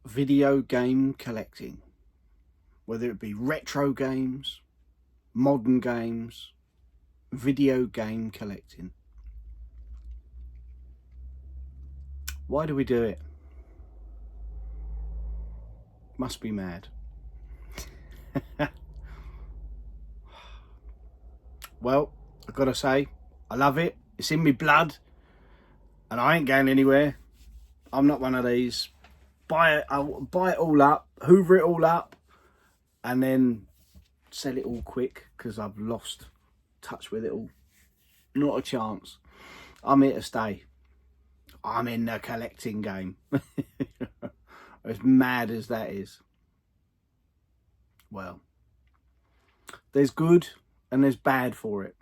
video game collecting, whether it be retro games, modern games, video game collecting. Why do we do it? Must be mad. Well, I've got to say, I love it. It's in me blood, and I ain't going anywhere. I'm not one of these. I'll buy it all up, hoover it all up, and then sell it all quick because I've lost touch with it all. Not a chance. I'm here to stay. I'm in the collecting game. As mad as that is. Well, there's good and there's bad for it.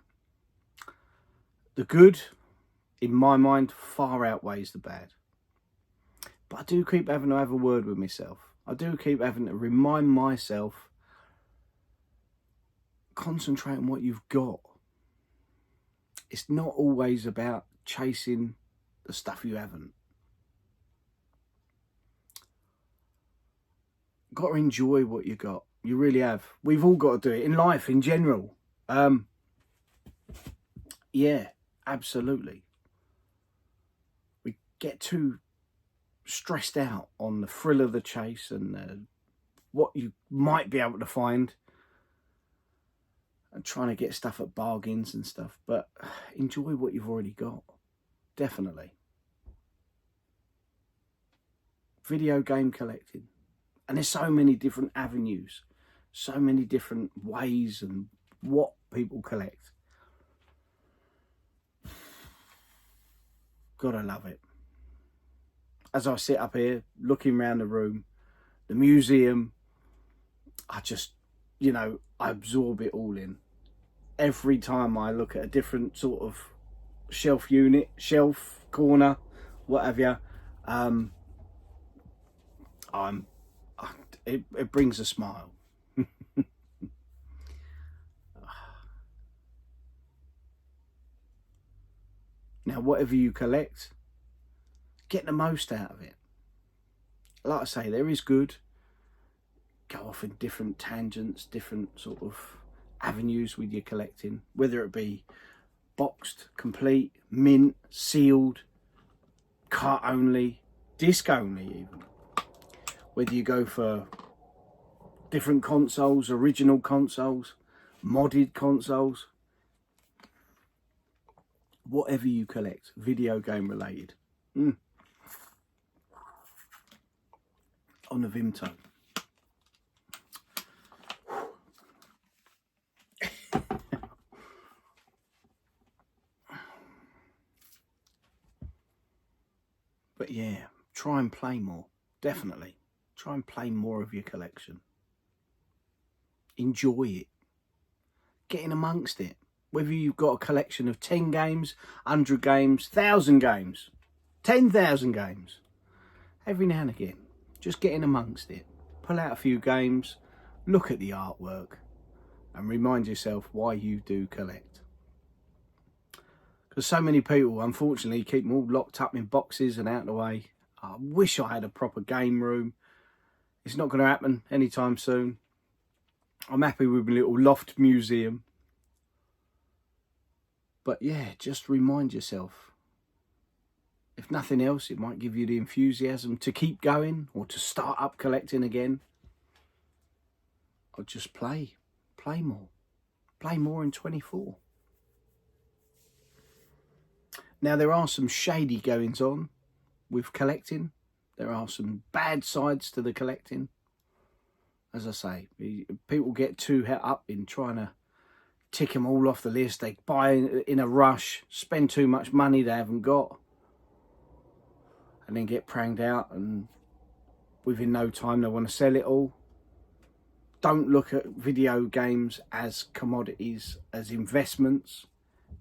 The good, in my mind, far outweighs the bad. But I do keep having to have a word with myself. I do keep having to remind myself, concentrate on what you've got. It's not always about chasing the stuff you haven't. Got to enjoy what you got. You really have. We've all got to do it in life in general. Yeah, absolutely. We get too stressed out on the thrill of the chase and what you might be able to find, and trying to get stuff at bargains and stuff. But enjoy what you've already got. Definitely. Video game collecting. And there's so many different avenues, so many different ways and what people collect. Gotta love it. As I sit up here looking around the room, the museum, I just, I absorb it all in. Every time I look at a different sort of shelf unit, shelf, corner, whatever, it brings a smile. Now, whatever you collect, get the most out of it. Like I say, there is good. Go off in different tangents, different sort of avenues with your collecting, whether it be boxed, complete, mint, sealed, cut only, disc only even. Whether you go for different consoles, original consoles, modded consoles, whatever you collect, video game related. On the Vimto. But yeah, try and play more. Definitely. Try and play more of your collection. Enjoy it. Get in amongst it. Whether you've got a collection of 10 games, 100 games, 1,000 games, 10,000 games. Every now and again, just get in amongst it. Pull out a few games, look at the artwork, and remind yourself why you do collect. Because so many people, unfortunately, keep them all locked up in boxes and out of the way. I wish I had a proper game room. It's not going to happen anytime soon. I'm happy with my little loft museum. But yeah, just remind yourself. If nothing else, it might give you the enthusiasm to keep going or to start up collecting again. Or just play more. Play more in 24. Now, there are some shady goings on with collecting. There are some bad sides to the collecting. As I say, people get too het up in trying to tick them all off the list. They buy in a rush, spend too much money they haven't got, and then get pranged out, and within no time they want to sell it all. Don't look at video games as commodities, as investments,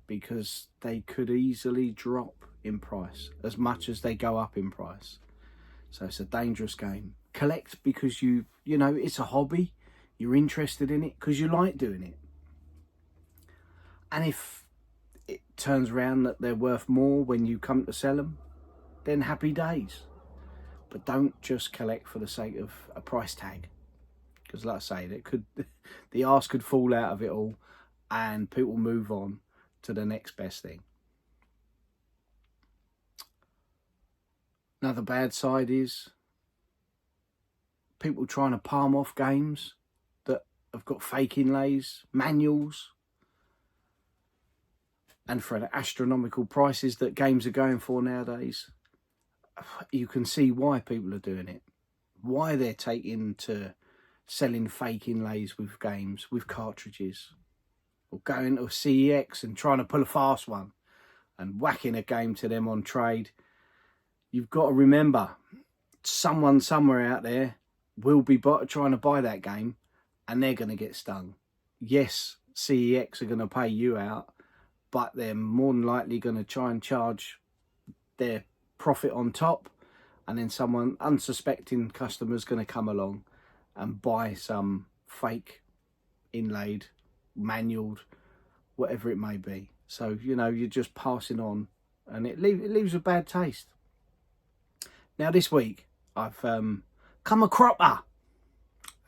because they could easily drop in price as much as they go up in price. So it's a dangerous game. Collect because it's a hobby. You're interested in it because you like doing it. And if it turns around that they're worth more when you come to sell them, then happy days. But don't just collect for the sake of a price tag, because like I say, the arse could fall out of it all and people move on to the next best thing. Another bad side is people trying to palm off games that have got fake inlays, manuals, and for the astronomical prices that games are going for nowadays. You can see why people are doing it, why they're taking to selling fake inlays with games, with cartridges, or going to CEX and trying to pull a fast one and whacking a game to them on trade. You've got to remember, someone somewhere out there will be trying to buy that game and they're going to get stung. Yes, CEX are going to pay you out, but they're more than likely going to try and charge their profit on top, and then someone unsuspecting customer's going to come along and buy some fake inlaid, manualed, whatever it may be. So, you know, you're just passing on, and it leaves a bad taste. Now this week I've come a cropper,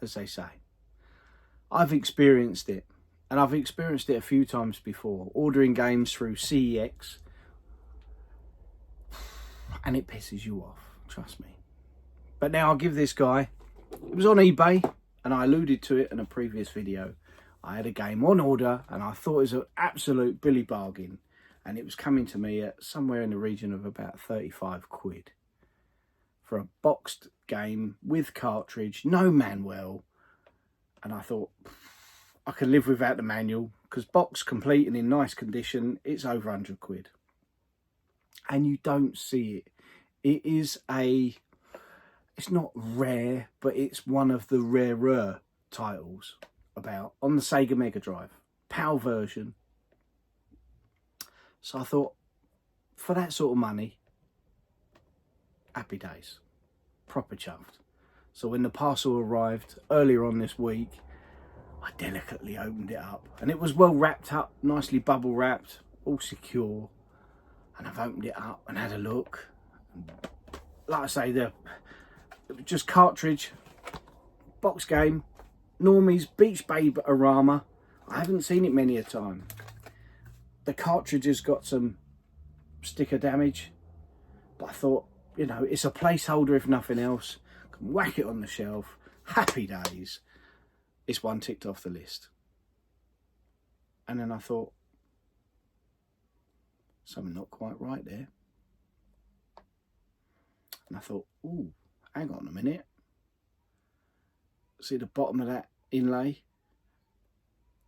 as they say. I've experienced it, and I've experienced it a few times before, ordering games through CEX, and it pisses you off, trust me. But now I'll give this guy, it was on eBay, and I alluded to it in a previous video. I had a game on order, and I thought it was an absolute billy bargain, and it was coming to me at somewhere in the region of about 35 quid. For a boxed game with cartridge, no manual, and I thought I could live without the manual, because box complete and in nice condition, it's over 100 quid. And you don't see it. It's not rare, but it's one of the rarer titles about on the Sega Mega Drive, PAL version. So I thought, for that sort of money, happy days, proper chuffed. So when the parcel arrived earlier on this week, I delicately opened it up, and it was well wrapped up, nicely bubble wrapped, all secure. And I've opened it up and had a look. Like I say, it was just cartridge, box game, Normies, Beach Babe Arama. I haven't seen it many a time. The cartridge has got some sticker damage, but I thought, you know, it's a placeholder if nothing else. Can whack it on the shelf. Happy days. It's one ticked off the list. And then I thought, something not quite right there. And I thought, ooh, hang on a minute. See the bottom of that inlay?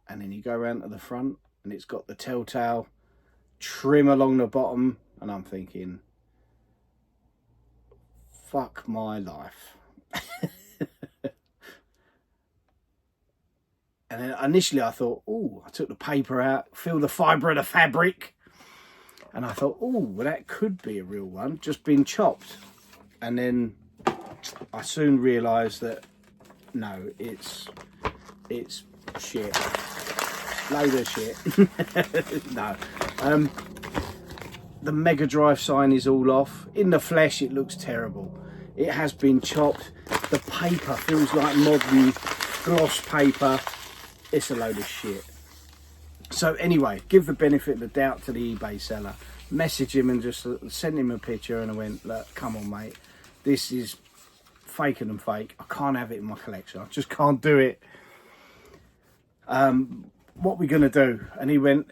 And then you go around to the front and it's got the telltale trim along the bottom. And I'm thinking, fuck my life. And then initially I thought, ooh, I took the paper out, feel the fibre of the fabric. And I thought, oh, well, that could be a real one, just been chopped. And then I soon realised that, no, it's shit. Load of shit. No. The Mega Drive sign is all off. In the flesh, it looks terrible. It has been chopped. The paper feels like modern gloss paper. It's a load of shit. So anyway, give the benefit of the doubt to the eBay seller. Message him and just send him a picture, and I went, look, come on, mate. This is faker than fake. I can't have it in my collection. I just can't do it. What we going to do? And he went,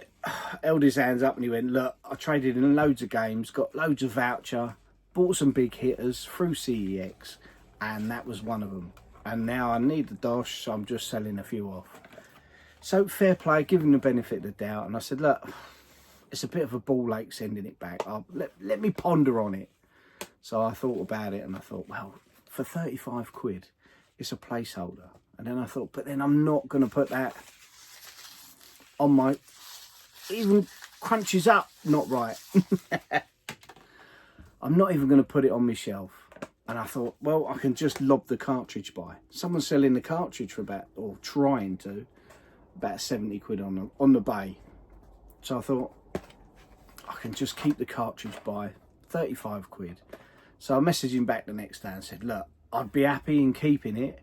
held his hands up and he went, look, I traded in loads of games, got loads of voucher, bought some big hitters through CEX, and that was one of them. And now I need the dosh, so I'm just selling a few off. So fair play, give him the benefit of the doubt. And I said, look, it's a bit of a ball ache sending it back. Let me ponder on it. So I thought about it and I thought, well, for 35 quid, it's a placeholder. And then I thought, but then I'm not going to put that on my, even crunches up, not right. I'm not even going to put it on my shelf. And I thought, well, I can just lob the cartridge by. Someone's selling the cartridge for about, or trying to, about 70 quid on the bay. So I thought, I can just keep the cartridge by 35 quid. So I messaged him back the next day and said, look, I'd be happy in keeping it,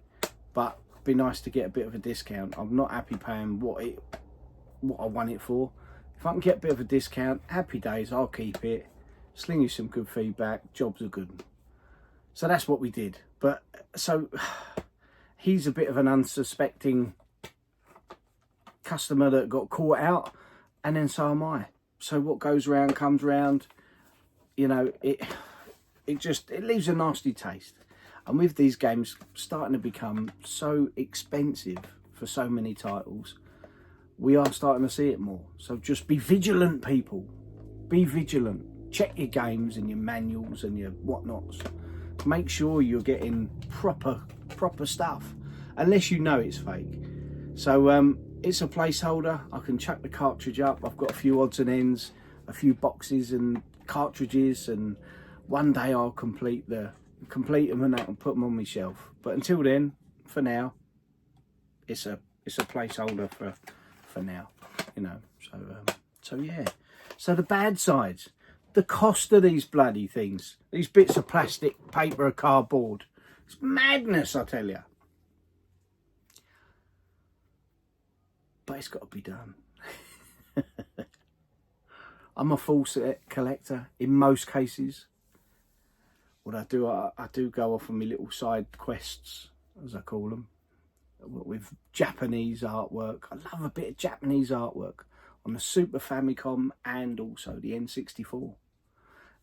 but it'd be nice to get a bit of a discount. I'm not happy paying what I want it for. If I can get a bit of a discount, happy days, I'll keep it. Sling you some good feedback, jobs are good. So that's what we did. But so he's a bit of an unsuspecting customer that got caught out, and then so am I. So what goes round comes round. You know, it leaves a nasty taste. And with these games starting to become so expensive for so many titles, we are starting to see it more. So just be vigilant, people. Be vigilant. Check your games and your manuals and your whatnots. Make sure you're getting proper stuff, unless you know it's fake. So it's a placeholder. I can chuck the cartridge up. I've got a few odds and ends, a few boxes and cartridges, and one day I'll complete them and that and put them on my shelf. But until then, for now, it's a placeholder for now, you know. So yeah. So the bad sides, the cost of these bloody things, these bits of plastic, paper, cardboard, it's madness, I tell you. But it's got to be done. I'm a full set collector in most cases. What I do go off on my little side quests, as I call them, with Japanese artwork. I love a bit of Japanese artwork on the Super Famicom and also the N64.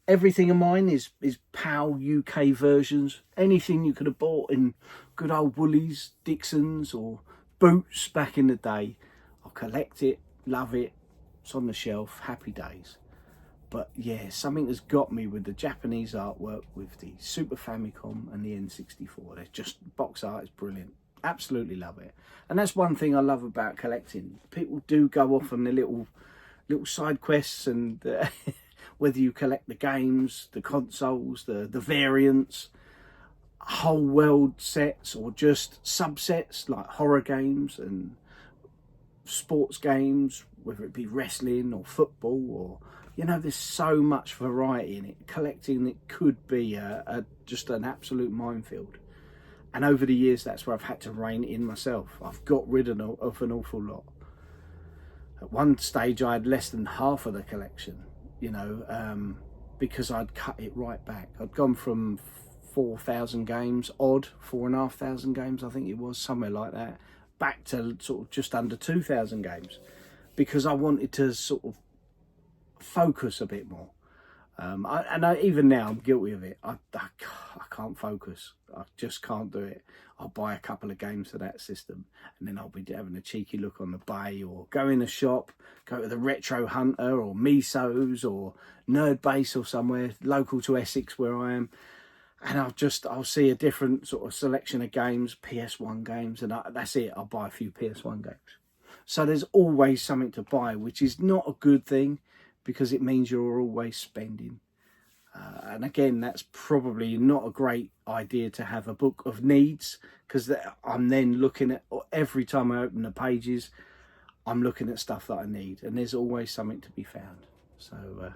Everything of mine is PAL UK versions. Anything you could have bought in good old Woolies, Dixons or Boots back in the day, I'll collect it, love it. It's on the shelf, happy days. But yeah, something has got me with the Japanese artwork with the Super Famicom and the N64. They're just, box art is brilliant. Absolutely love it. And that's one thing I love about collecting. People do go off on the little side quests, and whether you collect the games, the consoles, the variants, whole world sets, or just subsets like horror games and sports games, whether it be wrestling or football, or you know, there's so much variety in it. Collecting it could be just an absolute minefield. And over the years, that's where I've had to rein it in myself. I've got rid of an awful lot. At one stage, I had less than half of the collection, you know, because I'd cut it right back. I'd gone from 4,000 games, 4,500 games, I think it was, somewhere like that, back to sort of just under 2,000 games, because I wanted to sort of focus a bit more. Even now I'm guilty of it. I can't focus. I just can't do it. I'll buy a couple of games for that system, and then I'll be having a cheeky look on the bay, or go in a shop, go to the Retro Hunter or Miso's or Nerd Base or somewhere local to Essex where I am, and I'll see a different sort of selection of games, PS1 games, and that's it. I'll buy a few PS1 games. So there's always something to buy, which is not a good thing, because it means you're always spending. And again, that's probably not a great idea to have a book of needs, because I'm then looking at, every time I open the pages, I'm looking at stuff that I need, and there's always something to be found. So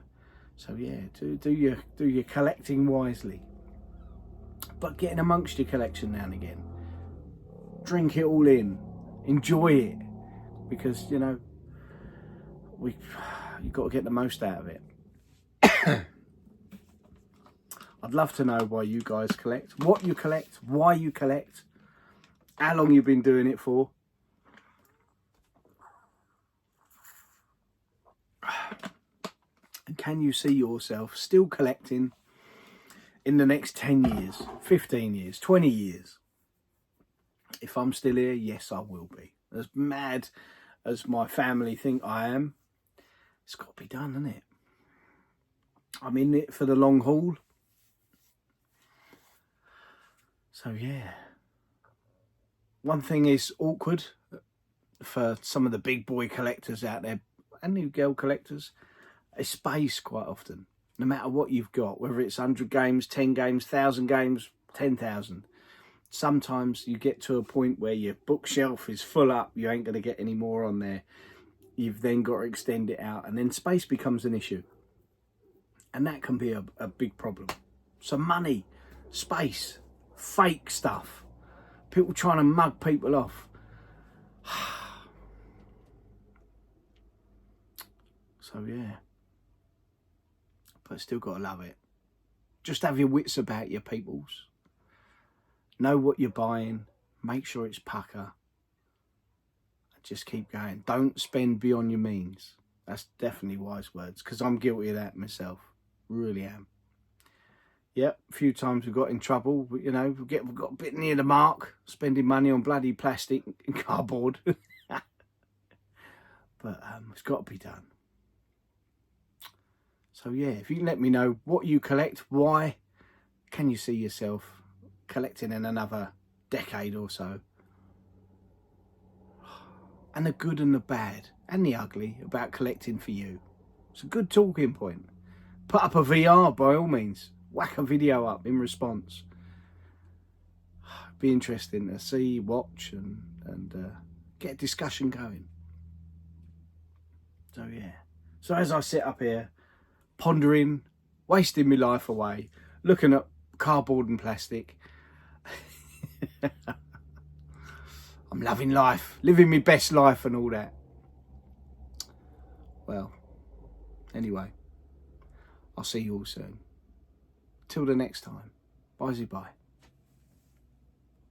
yeah, do your collecting wisely, but get in amongst your collection now and again. Drink it all in, enjoy it, because you know you've got to get the most out of it. I'd love to know why you guys collect, what you collect, why you collect, how long you've been doing it for. And can you see yourself still collecting in the next 10 years, 15 years, 20 years? If I'm still here, yes, I will be. As mad as my family think I am, it's got to be done, isn't it? I'm in it for the long haul. So yeah. One thing is awkward for some of the big boy collectors out there, and new girl collectors, is space quite often. No matter what you've got, whether it's 100 games, 10 games, 1,000 games, 10,000. Sometimes you get to a point where your bookshelf is full up, you ain't going to get any more on there. You've then got to extend it out, and then space becomes an issue. And that can be a big problem. some money, space, fake stuff. People trying to mug people off. So yeah, but still gotta love it. Just have your wits about you, peoples. Know what you're buying. Make sure it's pucker. Just keep going. Don't spend beyond your means. That's definitely wise words, because I'm guilty of that myself. Really am. Yep, a few times we've got in trouble. But, you know, we've got a bit near the mark, spending money on bloody plastic and cardboard. But it's got to be done. So yeah, if you can let me know what you collect, why, can you see yourself collecting in another decade or so? And the good and the bad and the ugly about collecting for you. It's a good talking point. Put up a VR by all means. Whack a video up in response. Be interesting to see, watch and get a discussion going. So yeah. So as I sit up here, pondering, wasting my life away, looking at cardboard and plastic. I'm loving life, living my best life and all that. Well, anyway, I'll see you all soon. Till the next time. Bye-bye.